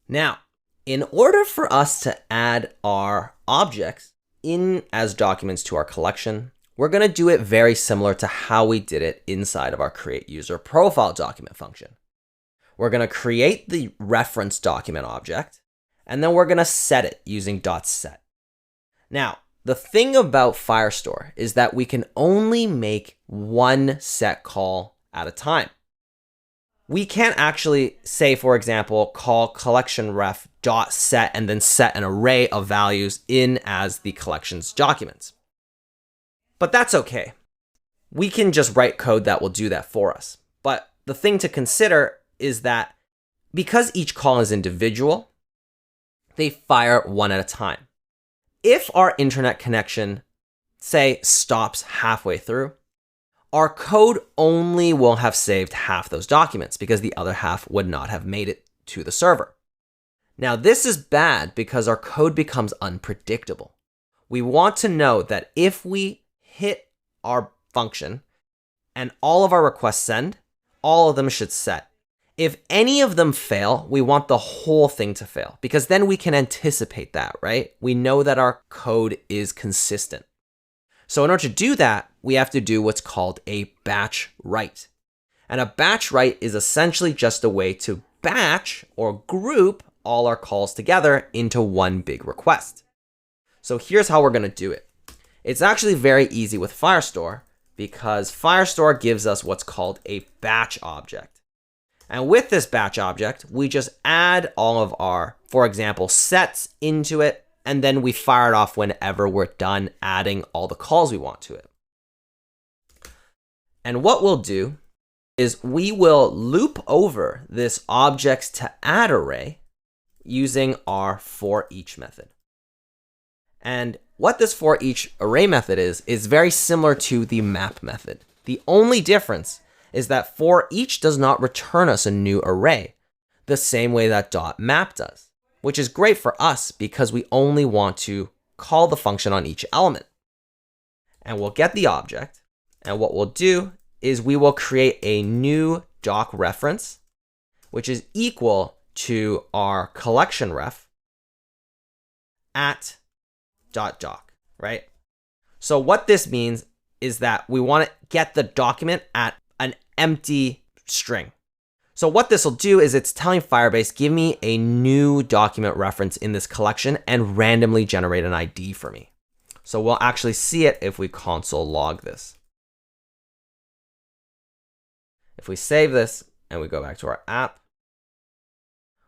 Now, in order for us to add our objects in as documents to our collection, we're going to do it very similar to how we did it inside of our create user profile document function. We're going to create the reference document object, and then we're going to set it using .set. Now, the thing about Firestore is that we can only make one set call at a time. We can't actually say, for example, call collection ref .set and then set an array of values in as the collections documents. But that's okay. We can just write code that will do that for us. But the thing to consider is that because each call is individual, they fire one at a time. If our internet connection, say, stops halfway through, our code only will have saved half those documents because the other half would not have made it to the server. Now, this is bad because our code becomes unpredictable. We want to know that if we hit our function and all of our requests send, all of them should set. If any of them fail, we want the whole thing to fail because then we can anticipate that, right? We know that our code is consistent. So in order to do that, we have to do what's called a batch write. And a batch write is essentially just a way to batch or group all our calls together into one big request. So here's how we're going to do it. It's actually very easy with Firestore because Firestore gives us what's called a batch object. And with this batch object, we just add all of our, for example, sets into it, and then we fire it off whenever we're done adding all the calls we want to it. And what we'll do is we will loop over this objects to add array using our for each method. And what this for each array method is very similar to the map method. The only difference is that for each does not return us a new array, the same way that .map does, which is great for us because we only want to call the function on each element. And we'll get the object, and what we'll do is we will create a new doc reference, which is equal to our collection ref at .doc, right? So what this means is that we want to get the document at an empty string. So what this will do is it's telling Firebase, give me a new document reference in this collection and randomly generate an ID for me. So we'll actually see it if we console log this. If we save this and we go back to our app,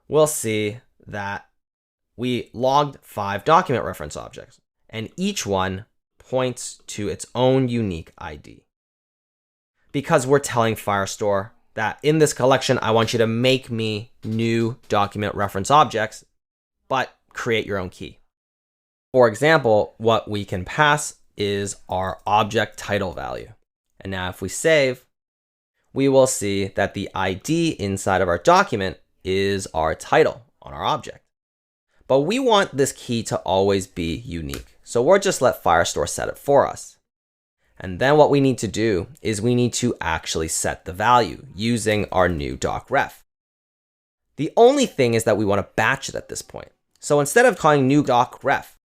we'll see that we logged 5 document reference objects, and each one points to its own unique ID. Because we're telling Firestore that in this collection, I want you to make me new document reference objects, but create your own key. For example, what we can pass is our object title value. And now if we save, we will see that the ID inside of our document is our title on our object. But we want this key to always be unique. So we'll just let Firestore set it for us. And then what we need to do is we need to actually set the value using our new doc ref. The only thing is that we want to batch it at this point. So instead of calling new doc ref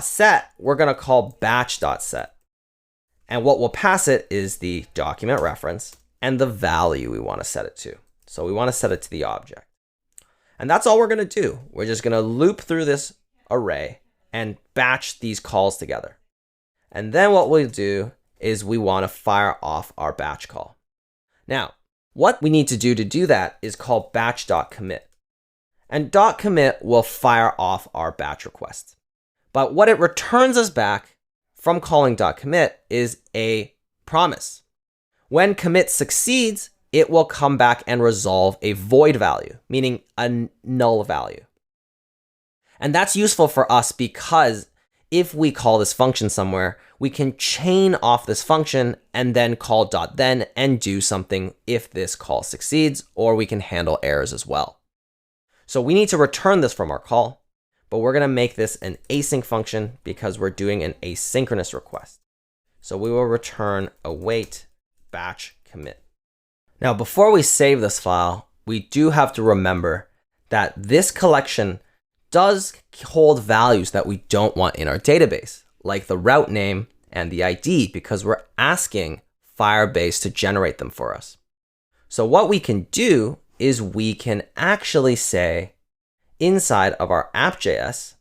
.set, we're going to call batch.set. And what we'll pass it is the document reference and the value we want to set it to. So we want to set it to the object. And that's all we're going to do. We're just going to loop through this array and batch these calls together. And then what we'll do is we want to fire off our batch call. Now, what we need to do that is call batch.commit. And .commit will fire off our batch request. But what it returns us back from calling .commit is a promise. When commit succeeds, it will come back and resolve a void value, meaning a null value. And that's useful for us because if we call this function somewhere, we can chain off this function and then call .then and do something if this call succeeds, or we can handle errors as well. So we need to return this from our call, but we're going to make this an async function because we're doing an asynchronous request. So we will return await batch commit. Now, before we save this file, we do have to remember that this collection does hold values that we don't want in our database, like the route name and the ID, because we're asking Firebase to generate them for us. So what we can do is we can actually say inside of our app.js,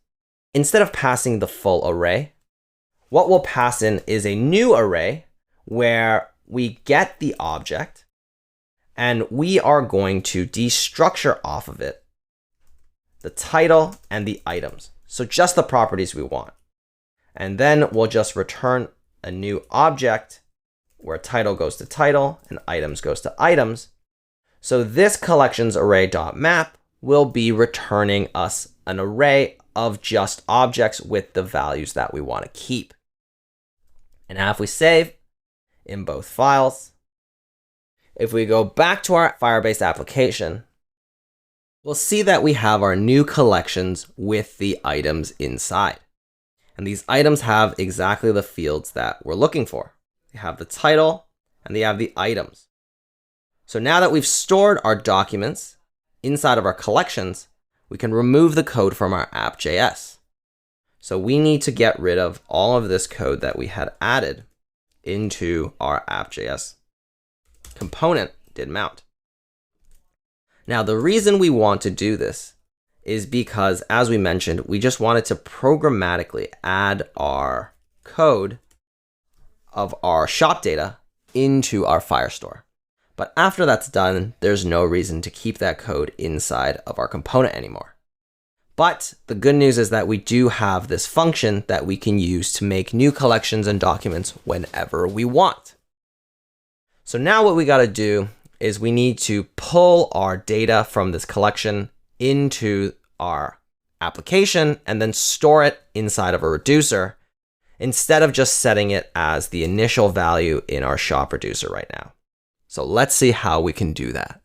instead of passing the full array, what we'll pass in is a new array where we get the object and we are going to destructure off of it the title and the items. So just the properties we want. And then we'll just return a new object where title goes to title and items goes to items. So this collections array.map will be returning us an array of just objects with the values that we want to keep. And now if we save in both files, if we go back to our Firebase application, we'll see that we have our new collections with the items inside. And these items have exactly the fields that we're looking for. They have the title and they have the items. So now that we've stored our documents inside of our collections, we can remove the code from our app.js. So we need to get rid of all of this code that we had added into our app.js component did mount. Now, the reason we want to do this is because, as we mentioned, we just wanted to programmatically add our code of our shop data into our Firestore. But after that's done, there's no reason to keep that code inside of our component anymore. But the good news is that we do have this function that we can use to make new collections and documents whenever we want. So now what we got to do is we need to pull our data from this collection into our application and then store it inside of a reducer instead of just setting it as the initial value in our shop reducer right now. So let's see how we can do that.